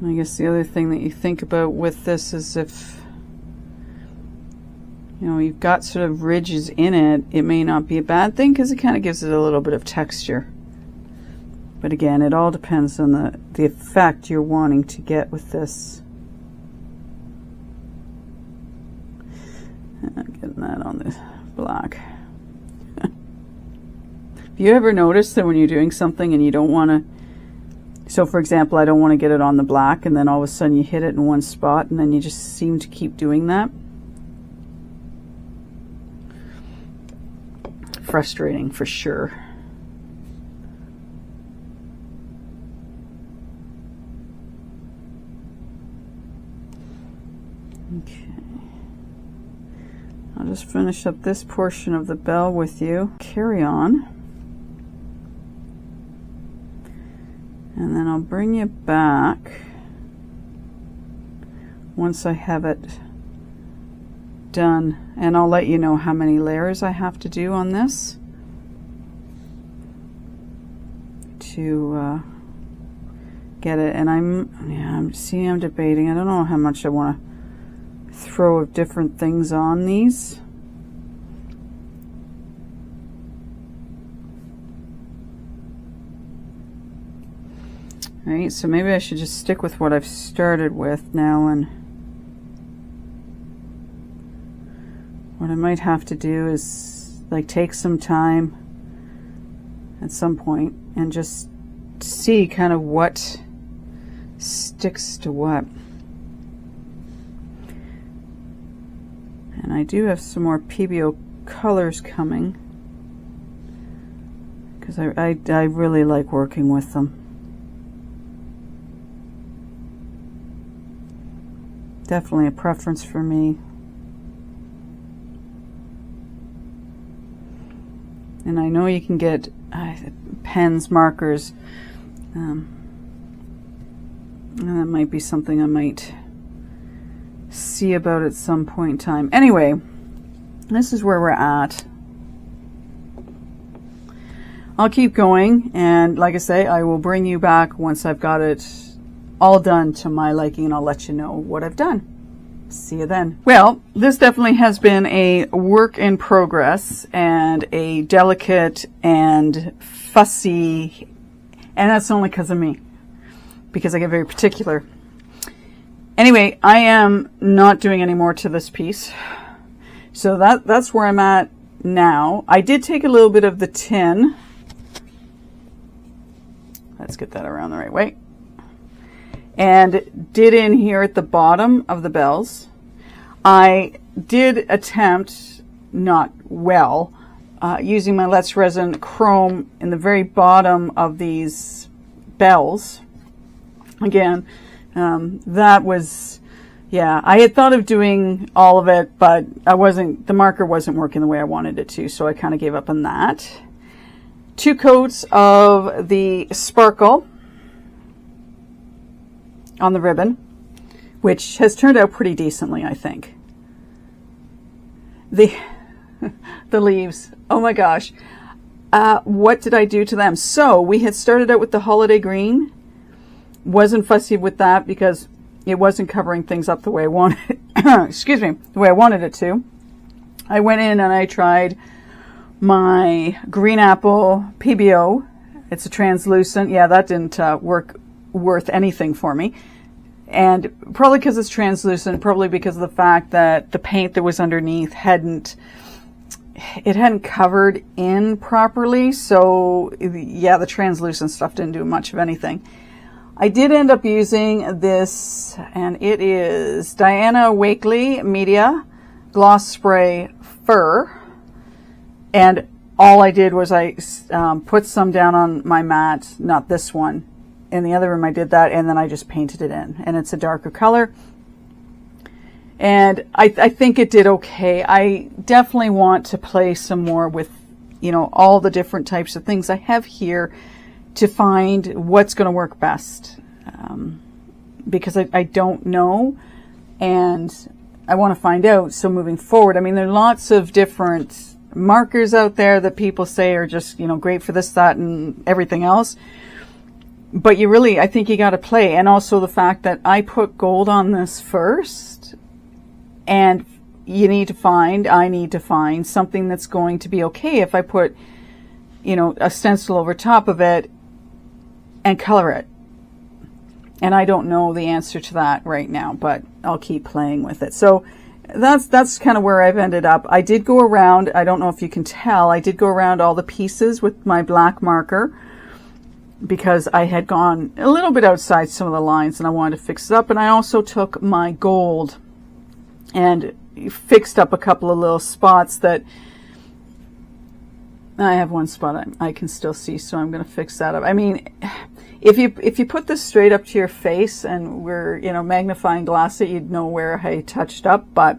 And I guess the other thing that you think about with this is if, you know, you've got sort of ridges in it, it may not be a bad thing because it kind of gives it a little bit of texture. But again, it all depends on the effect you're wanting to get with this. Getting that on the black. Have you ever noticed that when you're doing something and you don't want to, so for example, I don't want to get it on the black, and then all of a sudden you hit it in one spot and then you just seem to keep doing that? Frustrating for sure. Okay. I'll just finish up this portion of the bell with you. Carry on. And then I'll bring you back once I have it done, and I'll let you know how many layers I have to do on this to get it. And I'm debating. I don't know how much I want to throw of different things on these. All right, so maybe I should just stick with what I've started with now, and what I might have to do is like take some time at some point and just see kind of what sticks to what. And I do have some more PBO colors coming because I really like working with them. Definitely a preference for me. And I know you can get pens, markers, and that might be something I might see about at some point in time. Anyway, this is where we're at. I'll keep going, and like I say, I will bring you back once I've got it all done to my liking, and I'll let you know what I've done. See you then. Well, this definitely has been a work in progress and a delicate and fussy, and that's only because of me, because I get very particular. Anyway, I am not doing any more to this piece, so that's where I'm at now. I did take a little bit of the tin. Let's get that around the right way. And did in here at the bottom of the bells. I did attempt, not well, using my Let's Resin chrome in the very bottom of these bells. Again, that was, yeah, I had thought of doing all of it, but the marker wasn't working the way I wanted it to, so I kind of gave up on that. 2 coats of the sparkle on the ribbon, which has turned out pretty decently, I think. The leaves, oh my gosh, what did I do to them? So we had started out with the holiday green. Wasn't fussy with that because it wasn't covering things up the way I wanted excuse me, the way I wanted it to. I went in and I tried my green apple PBO. It's a translucent. Yeah, that didn't work worth anything for me, and probably because it's translucent, probably because of the fact that the paint that was underneath hadn't covered in properly. So yeah, the translucent stuff didn't do much of anything. I did end up using this, and it is Dina Wakley Media Gloss Spray Fur, and all I did was I put some down on my mat, not this one. In the other room I did that, and then I just painted it in, and it's a darker color, and I think it did okay. I definitely want to play some more with you know, all the different types of things I have here to find what's going to work best. Because I don't know, and I want to find out. So moving forward, I mean, there are lots of different markers out there that people say are just, you know, great for this, that, and everything else. But you really, I think you got to play. And also the fact that I put gold on this first, and I need to find something that's going to be okay if I put, you know, a stencil over top of it and color it. And I don't know the answer to that right now, but I'll keep playing with it. So that's kind of where I've ended up. I did go around, I don't know if you can tell, I did go around all the pieces with my black marker because I had gone a little bit outside some of the lines and I wanted to fix it up. And I also took my gold and fixed up a couple of little spots that I have one spot I can still see, so I'm going to fix that up. I mean, if you put this straight up to your face and we're, you know, magnifying glass it, you'd know where I touched up, but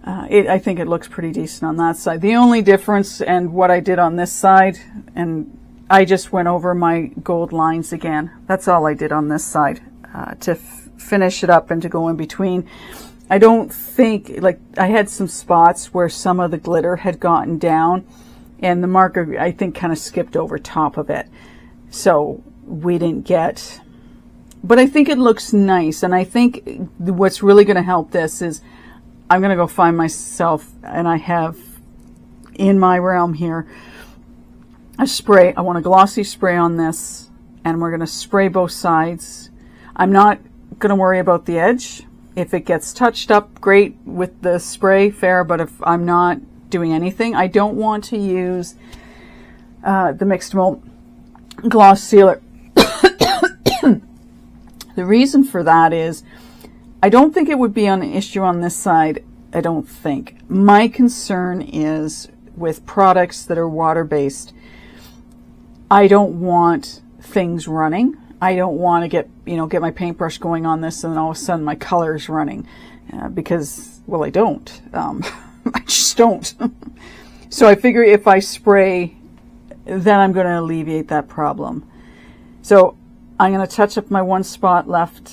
I think it looks pretty decent on that side. The only difference and what I did on this side, and I just went over my gold lines again. That's all I did on this side to finish it up and to go in between. I don't think, like, I had some spots where some of the glitter had gotten down and the marker, I think, kind of skipped over top of it. So we didn't get, but I think it looks nice. And I think what's really going to help this is I'm going to go find myself, and I have in my realm here a spray. I want a glossy spray on this, and we're going to spray both sides. I'm not going to worry about the edge. If it gets touched up, great with the spray, fair, but if I'm not doing anything, I don't want to use the mixed mold gloss sealer. The reason for that is I don't think it would be an issue on this side. I don't think. My concern is with products that are water-based, I don't want things running. I don't want to get my paintbrush going on this and then all of a sudden my color is running because, well, I don't. I just don't. So I figure if I spray, then I'm going to alleviate that problem. So I'm going to touch up my one spot left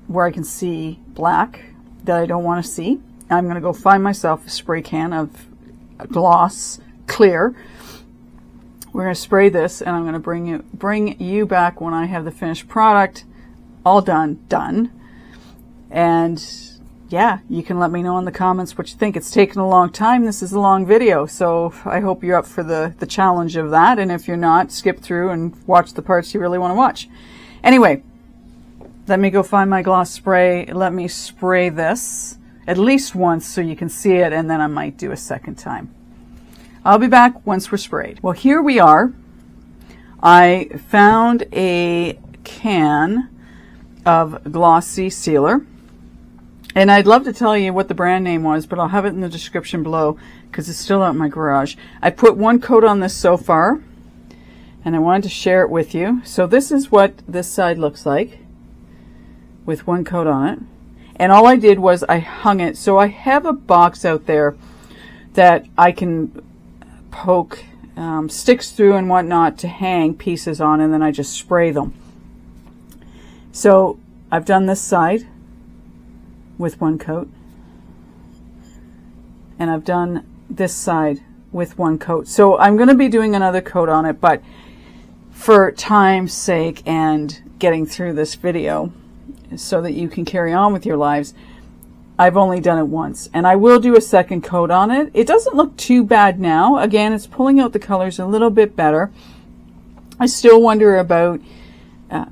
where I can see black that I don't want to see. I'm going to go find myself a spray can of gloss clear. We're going to spray this, and I'm going to bring you back when I have the finished product all done. And yeah, you can let me know in the comments what you think. It's taken a long time. This is a long video, so I hope you're up for the challenge of that. And if you're not, skip through and watch the parts you really want to watch. Anyway, let me go find my gloss spray. Let me spray this at least once so you can see it, and then I might do a second time. I'll be back once we're sprayed. Well, here we are. I found a can of glossy sealer. And I'd love to tell you what the brand name was, but I'll have it in the description below because it's still out in my garage. I put one coat on this so far, and I wanted to share it with you. So this is what this side looks like with one coat on it. And all I did was I hung it. So I have a box out there that I can poke sticks through and whatnot to hang pieces on, and then I just spray them. So I've done this side with one coat, and I've done this side with one coat. So I'm going to be doing another coat on it, but for time's sake and getting through this video so that you can carry on with your lives, I've only done it once, and I will do a second coat on it. It doesn't look too bad now. Again, it's pulling out the colors a little bit better. I still wonder about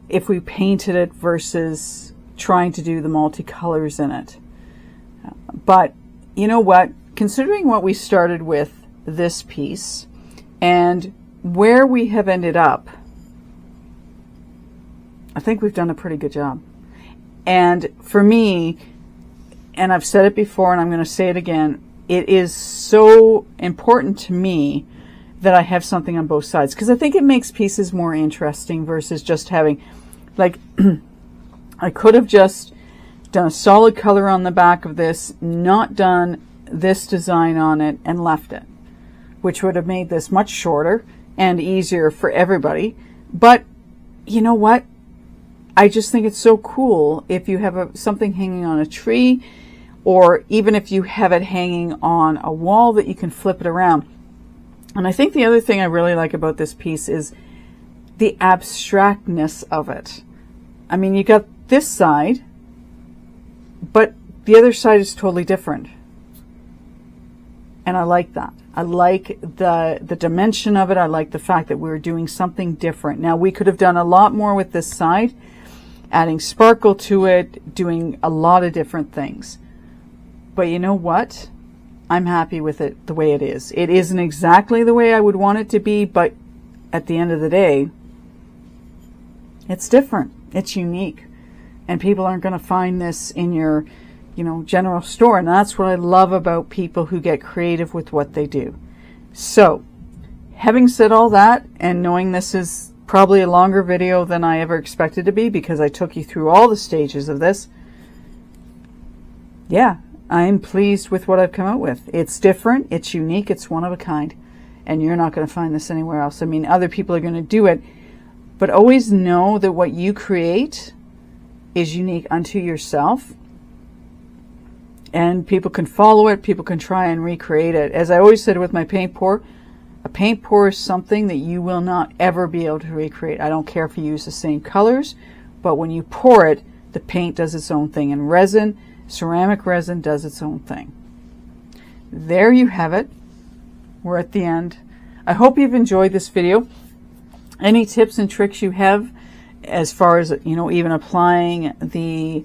if we painted it versus trying to do the multicolors in it. But you know what? Considering what we started with this piece and where we have ended up, I think we've done a pretty good job. And for me, and I've said it before and I'm going to say it again, it is so important to me that I have something on both sides, because I think it makes pieces more interesting versus just having, like, I could have just done a solid color on the back of this, not done this design on it, and left it, which would have made this much shorter and easier for everybody. But you know what? I just think it's so cool if you have something hanging on a tree, or even if you have it hanging on a wall that you can flip it around. And I think the other thing I really like about this piece is the abstractness of it. I mean, you got this side, but the other side is totally different. And I like that. I like the dimension of it. I like the fact that we're doing something different. Now, we could have done a lot more with this side, adding sparkle to it, doing a lot of different things. But you know what? I'm happy with it the way it is. It isn't exactly the way I would want it to be, but at the end of the day, it's different. It's unique. And people aren't going to find this in your, general store. And that's what I love about people who get creative with what they do. So, having said all that, and knowing this is probably a longer video than I ever expected to be, because I took you through all the stages of this, yeah, I'm pleased with what I've come out with. It's different, it's unique, it's one of a kind, and you're not going to find this anywhere else. I mean, other people are going to do it, but always know that what you create is unique unto yourself, and people can follow it, people can try and recreate it. As I always said with my paint pour, a paint pour is something that you will not ever be able to recreate. I don't care if you use the same colors, but when you pour it, the paint does its own thing, and resin, ceramic resin, does its own thing. There you have it. We're at the end. I hope you've enjoyed this video. Any tips and tricks you have as far as, even applying the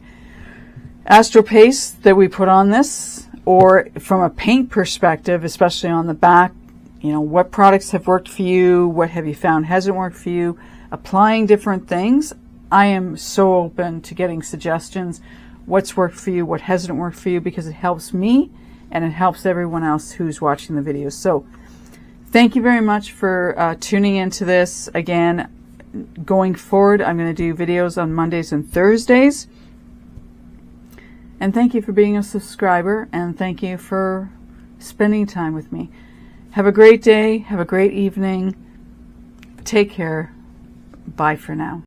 Astro paste that we put on this, or from a paint perspective, especially on the back, what products have worked for you, what have you found hasn't worked for you, applying different things. I am so open to getting suggestions, what's worked for you, what hasn't worked for you, because it helps me and it helps everyone else who's watching the videos. So thank you very much for tuning into this. Again, going forward, I'm going to do videos on Mondays and Thursdays. And thank you for being a subscriber, and thank you for spending time with me. Have a great day. Have a great evening. Take care. Bye for now.